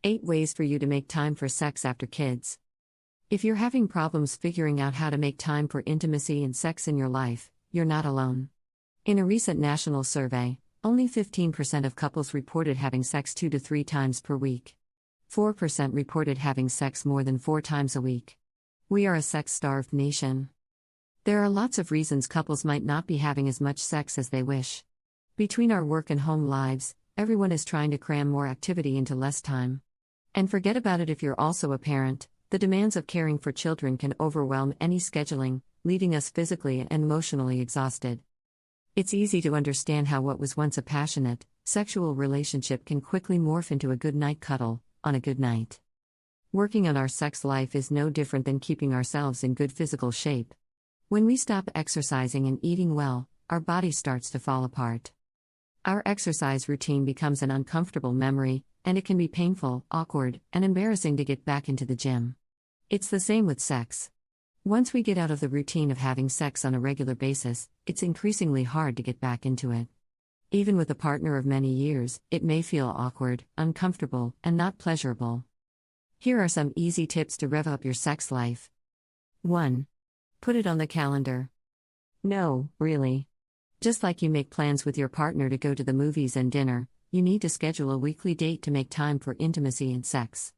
8 ways for you to make time for sex after kids. If you're having problems figuring out how to make time for intimacy and sex in your life, you're not alone. In a recent national survey, only 15% of couples reported having sex 2 to 3 times per week. 4% reported having sex more than 4 times a week. We are a sex-starved nation. There are lots of reasons couples might not be having as much sex as they wish. Between our work and home lives, everyone is trying to cram more activity into less time. And forget about it if you're also a parent, the demands of caring for children can overwhelm any scheduling, leaving us physically and emotionally exhausted. It's easy to understand how what was once a passionate, sexual relationship can quickly morph into a good night cuddle, on a good night. Working on our sex life is no different than keeping ourselves in good physical shape. When we stop exercising and eating well, our body starts to fall apart. Our exercise routine becomes an uncomfortable memory, and it can be painful, awkward, and embarrassing to get back into the gym. It's the same with sex. Once we get out of the routine of having sex on a regular basis, it's increasingly hard to get back into it. Even with a partner of many years, it may feel awkward, uncomfortable, and not pleasurable. Here are some easy tips to rev up your sex life. 1. Put it on the calendar. No, really. Just like you make plans with your partner to go to the movies and dinner, you need to schedule a weekly date to make time for intimacy and sex.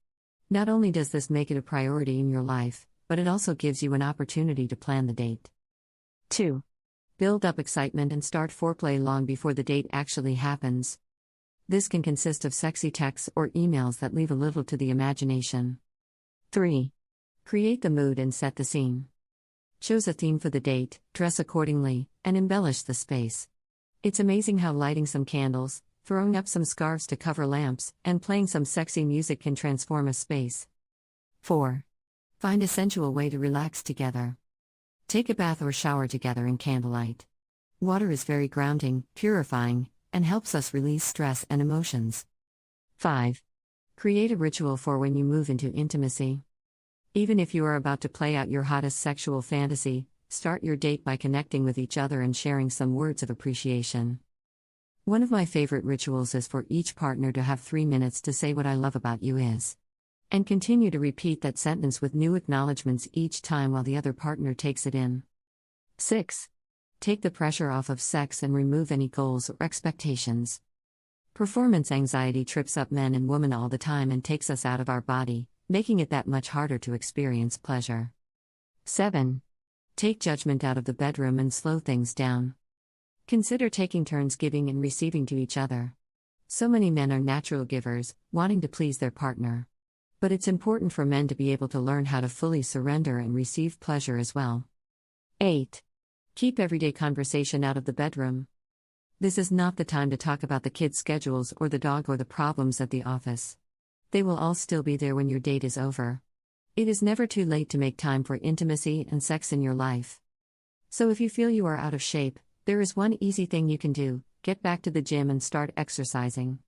Not only does this make it a priority in your life, but it also gives you an opportunity to plan the date. 2. Build up excitement and start foreplay long before the date actually happens. This can consist of sexy texts or emails that leave a little to the imagination. 3. Create the mood and set the scene. Choose a theme for the date, dress accordingly, and embellish the space. It's amazing how lighting some candles, throwing up some scarves to cover lamps, and playing some sexy music can transform a space. 4. Find a sensual way to relax together. Take a bath or shower together in candlelight. Water is very grounding, purifying, and helps us release stress and emotions. 5. Create a ritual for when you move into intimacy. Even if you are about to play out your hottest sexual fantasy, start your date by connecting with each other and sharing some words of appreciation. One of my favorite rituals is for each partner to have 3 minutes to say what I love about you is. And continue to repeat that sentence with new acknowledgments each time while the other partner takes it in. 6. Take the pressure off of sex and remove any goals or expectations. Performance anxiety trips up men and women all the time and takes us out of our body, making it that much harder to experience pleasure. 7. Take judgment out of the bedroom and slow things down. Consider taking turns giving and receiving to each other. So many men are natural givers, wanting to please their partner. But it's important for men to be able to learn how to fully surrender and receive pleasure as well. 8. Keep everyday conversation out of the bedroom. This is not the time to talk about the kids' schedules or the dog or the problems at the office. They will all still be there when your date is over. It is never too late to make time for intimacy and sex in your life. So if you feel you are out of shape, there is one easy thing you can do: get back to the gym and start exercising.